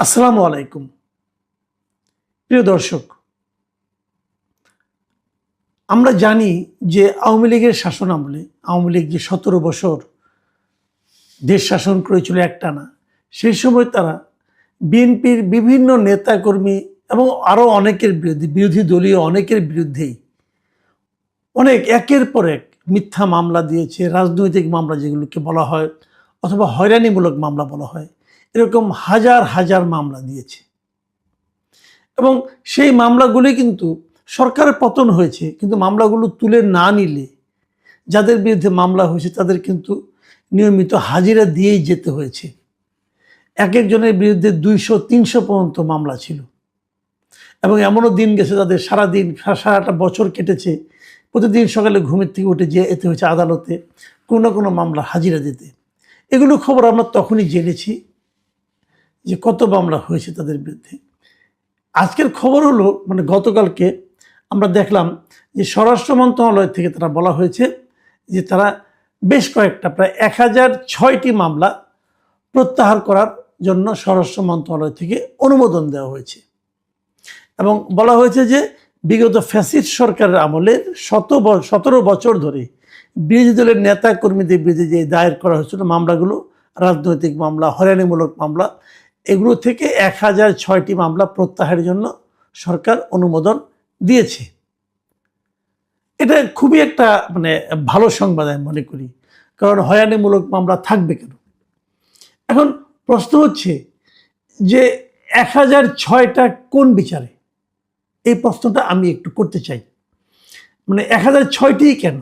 আসসালামু আলাইকুম। প্রিয় দর্শক, আমরা জানি যে আওয়ামী লীগের শাসন আমলে আওয়ামী লীগ যে ১৭ বছর দেশ শাসন করেছিল একটানা, সেই সময় তারা বিএনপির বিভিন্ন নেতাকর্মী এবং আরও অনেকের বিরুদ্ধে, বিরোধী দলীয় অনেকের বিরুদ্ধেই অনেক একের পর এক মিথ্যা মামলা দিয়েছে। রাজনৈতিক মামলা যেগুলোকে বলা হয়, অথবা হয়রানিমূলক মামলা বলা হয়, এরকম হাজার হাজার মামলা দিয়েছে। এবং সেই মামলাগুলি কিন্তু সরকারের পতন হয়েছে, কিন্তু মামলাগুলো তুলে না নিলে যাদের বিরুদ্ধে মামলা হয়েছে তাদের কিন্তু নিয়মিত হাজিরা দিয়েই যেতে হয়েছে। এক একজনের বিরুদ্ধে ২০০-৩০০ পর্যন্ত মামলা ছিল। এবং এমনও দিন গেছে তাদের সারাদিন, সারাটা বছর কেটেছে, প্রতিদিন সকালে ঘুমের থেকে উঠে যেতে হয়েছে আদালতে কোনো না কোনো মামলা হাজিরা দিতে। এগুলো খবর আমরা তখনই জেনেছি যে কত মামলা হয়েছে তাদের বিরুদ্ধে। আজকের খবর হলো, গতকালকে আমরা দেখলাম যে স্বরাষ্ট্র মন্ত্রণালয় থেকে তারা বলা হয়েছে যে তারা বেশ কয়েকটা প্রায় ১০০৬টি মামলা প্রত্যাহার করার জন্য স্বরাষ্ট্র মন্ত্রণালয় থেকে অনুমোদন দেওয়া হয়েছে। এবং বলা হয়েছে যে বিগত ফ্যাসিস্ট সরকারের আমলে ১৭ বছর ধরে বিরোধী দলের নেতা কর্মীদের বিরুদ্ধে যে দায়ের করা হয়েছিল মামলাগুলো, রাজনৈতিক মামলা, হয়রানিমূলক মামলা, এগুলো থেকে ১০০৬টি মামলা প্রত্যাহারের জন্য সরকার অনুমোদন দিয়েছে। এটা খুবই একটা ভালো সংবাদ আমি মনে করি, কারণ হয়রানিমূলক মামলা থাকবে কেন। এখন প্রশ্ন হচ্ছে যে ১০০৬টা কোন বিচারে, এই প্রশ্নটা আমি একটু করতে চাই। ১০০৬টি কেন?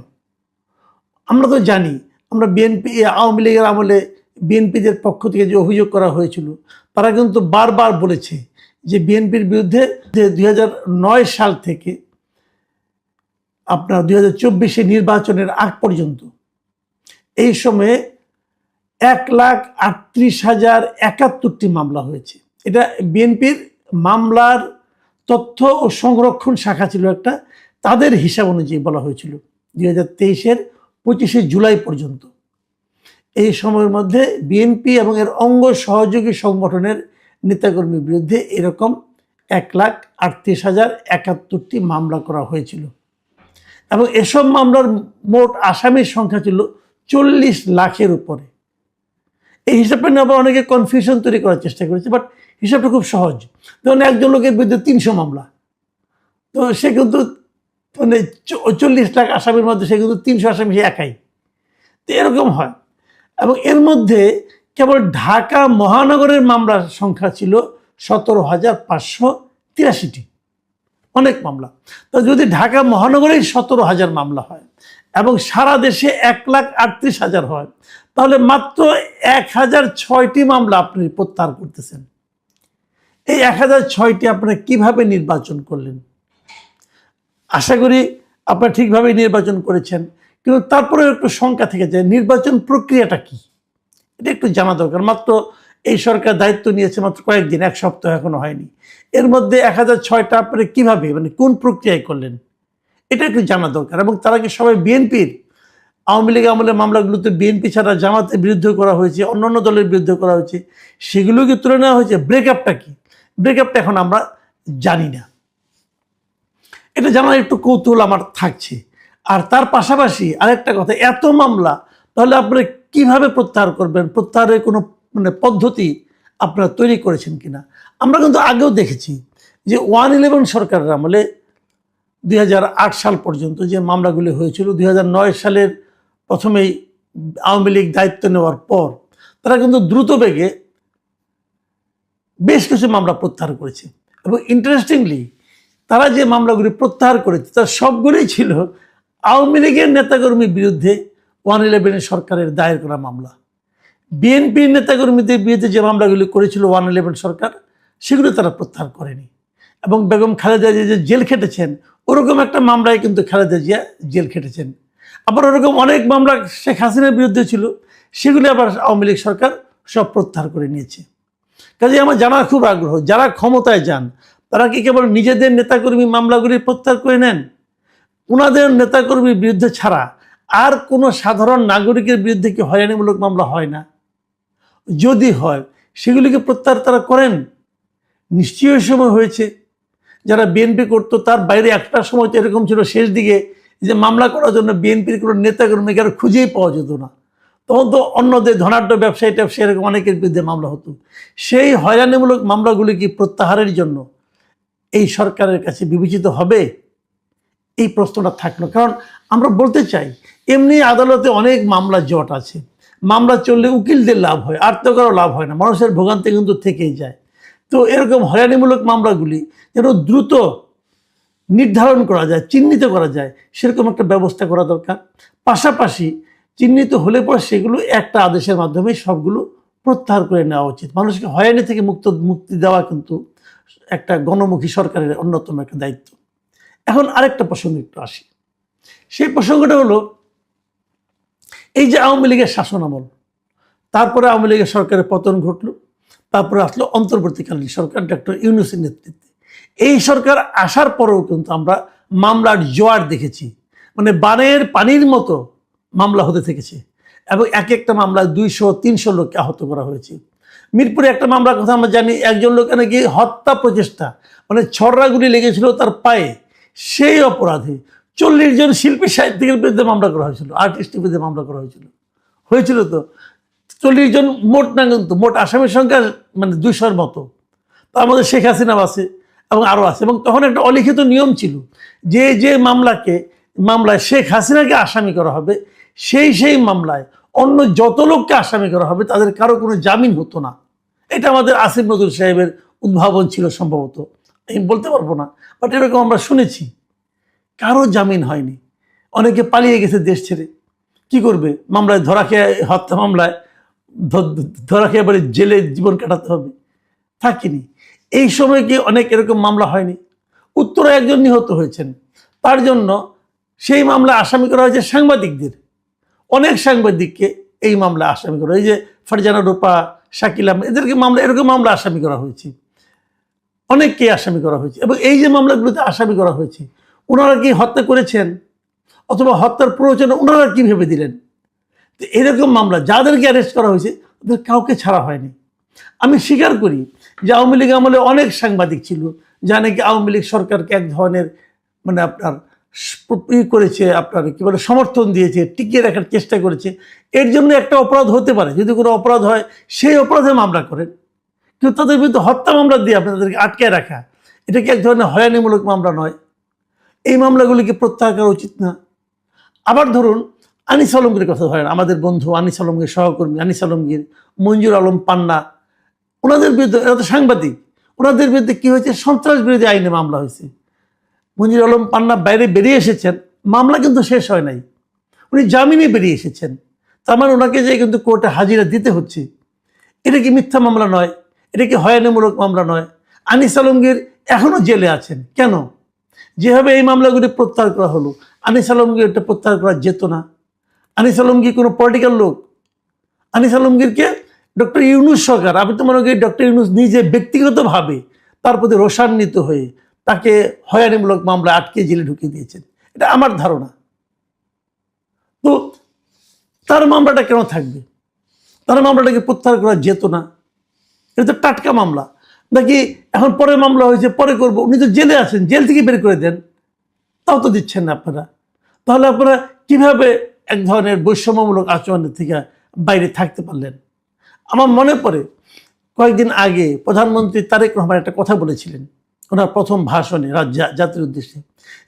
আমরা তো জানি, আমরা আওয়ামী লীগের আমলে বিএনপিদের পক্ষ থেকে যে অভিযোগ করা হয়েছিল, তারা কিন্তু বারবার বলেছে যে বিএনপির বিরুদ্ধে ২০০৯ সাল থেকে আপনার ২০২৪ নির্বাচনের আগ পর্যন্ত এই সময়ে ১,৩৮,০৭১টি মামলা হয়েছে। এটা বিএনপির মামলার তথ্য ও সংরক্ষণ শাখা ছিল একটা, তাদের হিসাব অনুযায়ী বলা হয়েছিল ২০২৩-এর ২৫শে জুলাই পর্যন্ত। এই সময়ের মধ্যে বিএনপি এবং এর অঙ্গ সহযোগী সংগঠনের নেতাকর্মীর বিরুদ্ধে এরকম ১,৩৮,০৭১টি মামলা করা হয়েছিল। এবং এসব মামলার মোট আসামির সংখ্যা ছিল ৪০ লাখের উপরে। এই হিসাবটা নিয়ে আবার অনেকে কনফিউশন তৈরি করার চেষ্টা করেছে, বাট হিসাবটা খুব সহজ। ধরুন একজন লোকের বিরুদ্ধে ৩০০ মামলা, তো সে কিন্তু ৪০ লাখ আসামির মধ্যে সে কিন্তু ৩০০ আসামি সে একাই, তো এরকম হয়। এবং এর মধ্যে কেবল ঢাকা মহানগরের মামলার সংখ্যা ছিল ১৭,৫৮৩টি, অনেক মামলা। তো যদি ঢাকা মহানগরেই ১৭,০০০ মামলা হয় এবং সারা দেশে ১,৩৮,০০০ হয়, তাহলে মাত্র ১০০৬টি মামলা আপনি প্রত্যাহার করতেছেন। এই ১০০৬টি আপনারা কিভাবে নির্বাচন করলেন? আশা করি আপনারা ঠিকভাবে নির্বাচন করেছেন, কিন্তু তারপরেও একটু শঙ্কা থেকে যায় নির্বাচন প্রক্রিয়াটা কি, এটা একটু জানা দরকার। মাত্র এই সরকার দায়িত্ব নিয়েছে মাত্র কয়েকদিন, এক সপ্তাহ এখনো হয়নি। এর মধ্যে ১০০৬টা আপনারা কিভাবে, কোন প্রক্রিয়ায় করলেন, এটা একটু জানা দরকার। এবং তারা কি সবাই বিএনপির? আওয়ামী লীগ আমলের মামলাগুলোতে বিএনপি ছাড়া জামাতের বিরুদ্ধে করা হয়েছে, অন্যান্য দলের বিরুদ্ধে করা হয়েছে, সেগুলোকে তুলে নেওয়া হয়েছে। ব্রেকআপটা কি, ব্রেকআপটা এখন আমরা জানি না। এটা জানার একটু কৌতূহল আমার থাকছে। আর তার পাশাপাশি আরেকটা কথা, এত মামলা তাহলে আপনারা কিভাবে প্রত্যাহার করবেন? প্রত্যাহারের কোনো পদ্ধতি আপনারা তৈরি করেছেন কিনা? আমরা কিন্তু আগেও দেখেছি যে 1-11 সরকারের আমলে ২০০৮ সাল পর্যন্ত যে মামলাগুলি হয়েছিল, ২০০৯ সালের প্রথমেই আওয়ামী লীগ দায়িত্ব নেওয়ার পর তারা কিন্তু দ্রুত বেগে বেশ কিছু মামলা প্রত্যাহার করেছে। এবং ইন্টারেস্টিংলি তারা যে মামলাগুলি প্রত্যাহার করেছে তার সবগুলোই ছিল আওয়ামী লীগের নেতাকর্মীর বিরুদ্ধে 1-11 সরকারের দায়ের করা মামলা। বিএনপির নেতাকর্মীদের বিরুদ্ধে যে মামলাগুলি করেছিল 1-11 সরকার, সেগুলো তারা প্রত্যাহার করেনি। এবং বেগম খালেদা জিয়া যে জেল খেটেছেন, ওরকম একটা মামলায় কিন্তু খালেদা জিয়া জেল খেটেছেন। আবার ওরকম অনেক মামলা শেখ হাসিনার বিরুদ্ধে ছিল, সেগুলি আবার আওয়ামী লীগ সরকার সব প্রত্যাহার করে নিয়েছে। কাজে আমার জানার খুব আগ্রহ, যারা ক্ষমতায় যান তারা কি কেবল নিজেদের নেতাকর্মী মামলাগুলি প্রত্যাহার করে নেন? ওনাদের নেতাকর্মীর বিরুদ্ধে ছাড়া আর কোনো সাধারণ নাগরিকের বিরুদ্ধে কি হয়রানিমূলক মামলা হয় না? যদি হয়, সেগুলিকে প্রত্যাহার তারা করেন? নিশ্চয়ই সময় হয়েছে, যারা বিএনপি করতো তার বাইরে একটা সময় তো এরকম ছিল শেষ দিকে যে মামলা করার জন্য বিএনপির কোনো নেতাকর্মীকে আর খুঁজেই পাওয়া যেত না। তখন তো অন্যদের ধনাঢ্য ব্যবসায়ী ট্যাবসায়ী এরকম অনেকের বিরুদ্ধে মামলা হতো। সেই হয়রানিমূলক মামলাগুলি কি প্রত্যাহারের জন্য এই সরকারের কাছে বিবেচিত হবে? এই প্রশ্নটা থাকলো। কারণ আমরা বলতে চাই, এমনি আদালতে অনেক মামলা জট আছে, মামলা চললে উকিলদের লাভ হয়, আর তো কারো লাভ হয় না, মানুষের ভোগান্তি কিন্তু থেকেই যায়। তো এরকম হয়রানিমূলক মামলাগুলি যেন দ্রুত নির্ধারণ করা যায়, চিহ্নিত করা যায়, সেরকম একটা ব্যবস্থা করা দরকার। পাশাপাশি চিহ্নিত হলে পর সেগুলো একটা আদেশের মাধ্যমে সবগুলো প্রত্যাহার করে নেওয়া উচিত। মানুষকে হয়রানি থেকে মুক্তি দেওয়া কিন্তু একটা গণমুখী সরকারের অন্যতম একটা দায়িত্ব। এখন আরেকটা প্রসঙ্গ একটু আসি। সেই প্রসঙ্গটা হলো, এই যে আওয়ামী লীগের শাসন আমল, তারপরে আওয়ামী লীগের সরকারের পতন ঘটলো, তারপরে আসলো অন্তর্বর্তীকালীন সরকার ডক্টর ইউনূসের নেতৃত্বে। এই সরকার আসার পরেও কিন্তু আমরা মামলার জোয়ার দেখেছি, মানে বানের পানির মতো মামলা হতে থেকেছে, এবং এক একটা মামলায় 200-300 লোককে আহত করা হয়েছে। মিরপুরে একটা মামলার কথা আমরা জানি, একজন লোক নাকি হত্যা প্রচেষ্টা, মানে ছড়রাগুলি লেগেছিল তার পায়ে, সেই অপরাধে 40 জন শিল্পী সাহিত্যিকের বিরুদ্ধে মামলা করা হয়েছিল, আর্টিস্টের বিরুদ্ধে মামলা করা হয়েছিল তো 40 জন মোট না, কিন্তু মোট আসামির সংখ্যা মানে 200-র মতো। তার মধ্যে শেখ হাসিনাও আছে এবং আরও আছে। এবং তখন একটা অলিখিত নিয়ম ছিল যে যে মামলায় শেখ হাসিনাকে আসামি করা হবে, সেই মামলায় অন্য যত লোককে আসামি করা হবে তাদের কারো কোনো জামিন হতো না। এটা আমাদের আসিফ নজরুল সাহেবের উদ্ভাবন ছিল সম্ভবত, আমি বলতে পারবো না, বাট এরকম আমরা শুনেছি। কারো জামিন হয়নি, অনেকে পালিয়ে গেছে দেশ ছেড়ে। কি করবে? মামলায় ধরা খেয়ে, হত্যা মামলায় ধরা খেয়ে এবারে জেলে জীবন কাটাতে হবে, থাকিনি। এই সময় কি অনেক এরকম মামলা হয়নি? উত্তরে একজন নিহত হয়েছেন, তার জন্য সেই মামলা আসামি করা হয়েছে সাংবাদিকদের, অনেক সাংবাদিককে এই মামলা আসামি করা, এই যে ফারজানা রূপা, শাকিল আহমেদ, এদেরকে এরকম মামলা আসামি করা হয়েছে, অনেককে আসামি করা হয়েছে। এবং এই যে মামলাগুলোতে আসামি করা হয়েছে, ওনারা কি হত্যা করেছেন অথবা হত্যার প্ররোচনা ওনারা কি ভেবে দিলেন? তো এরকম মামলা যাদেরকে অ্যারেস্ট করা হয়েছে তাদের কাউকে ছাড়া হয়নি। আমি স্বীকার করি যে আওয়ামী লীগ আমলে অনেক সাংবাদিক ছিল যা নাকি আওয়ামী লীগ সরকারকে এক ধরনের মানে আপনার করেছে, আপনার কি বলে সমর্থন দিয়েছে, টিকিয়ে রাখার চেষ্টা করেছে। এর জন্য একটা অপরাধ হতে পারে, যদি কোনো অপরাধ হয় সেই অপরাধে মামলা করেন, কিন্তু তাদের বিরুদ্ধে হত্যা মামলা দিয়ে আপনি তাদেরকে আটকায় রাখা, এটা কি এক ধরনের হয়রানিমূলক মামলা নয়? এই মামলাগুলিকে প্রত্যাহার করা উচিত না? আবার ধরুন আনিস আলমগীর কথা ধরেন, আমাদের বন্ধু আনিস আলমগীর, সহকর্মী আনিস আলমগীর, মঞ্জুর আলম পান্না, ওনাদের বিরুদ্ধে, এরা তো সাংবাদিক, ওনাদের বিরুদ্ধে কি হয়েছে? সন্ত্রাস বিরোধী আইনে মামলা হয়েছে। মঞ্জুর আলম পান্না বাইরে বেরিয়ে এসেছেন, মামলা কিন্তু শেষ হয় নাই, উনি জামিনে বেরিয়ে এসেছেন, তার মানে ওনাকে যে কিন্তু কোর্টে হাজিরা দিতে হচ্ছে। এটা কি মিথ্যা মামলা নয়? এটা কি হয়রানিমূলক মামলা নয়? আনিস আলমগীর এখনো জেলে আছেন কেন? যেভাবে এই মামলাগুলি প্রত্যাহার করা হলো, আনিস আলমগীর এটা প্রত্যাহার করা যেত না? আনিস আলমগীর কোনো পলিটিক্যাল লোক? আনিস আলমগীরকে ডক্টর ইউনূস সরকার, আমি তো মনে করি ডক্টর ইউনূস নিজে ব্যক্তিগতভাবে তার প্রতি রোষান্বিত হয়ে তাকে হয়রানিমূলক মামলা আটকে জেলে ঢুকিয়ে দিয়েছেন, এটা আমার ধারণা। তো তার মামলাটা কেন থাকবে? তার মামলাটাকে প্রত্যাহার করা যেত না? এটা তো টাটকা মামলা নাকি? এখন পরে মামলা হয়েছে, পরে করবো, উনি তো জেলে আছেন, জেল থেকে বের করে দেন, তাও তো দিচ্ছেন না আপনারা। তাহলে আপনারা কিভাবে এক ধরনের বৈষম্যমূলক আচরণের থেকে বাইরে থাকতে পারলেন? আমার মনে পড়ে কয়েকদিন আগে প্রধানমন্ত্রী তারেক রহমান একটা কথা বলেছিলেন ওনার প্রথম ভাষণে জাতির উদ্দেশ্যে,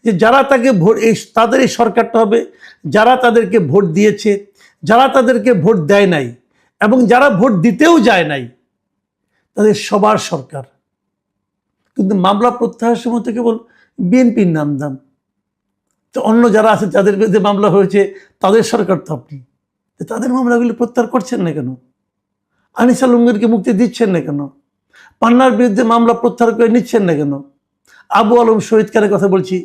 যে যারা তাকে ভোট, তাদের এই সরকারটা হবে যারা তাদেরকে ভোট দিয়েছে, যারা তাদেরকে ভোট দেয় নাই, এবং যারা ভোট দিতেও যায় নাই, তাদের সবার সরকার। কিন্তু মামলা প্রত্যাহারের সময় তো কেবল বিএনপির নাম দাম, তো অন্য যারা আছে যাদের বিরুদ্ধে মামলা হয়েছে তাদের সরকার তো আপনি, তাদের মামলাগুলি প্রত্যাহার করছেন না কেন? আনিস আলমগীরকে মুক্তি দিচ্ছেন না কেন? পান্নার বিরুদ্ধে মামলা প্রত্যাহার করে নিচ্ছেন না কেন? আবু আলম শহীদ খানের কথা বলছি,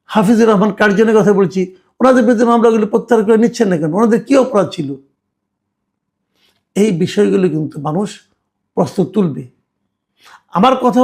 হাফিজুর রহমান কার্জনের কথা বলছি, ওনাদের বিরুদ্ধে মামলাগুলি প্রত্যাহার করে নিচ্ছেন না কেন? ওনাদের কি অপরাধ ছিল? এই বিষয়গুলো কিন্তু মানুষ প্রশ্ন তুলবে। আমার কথা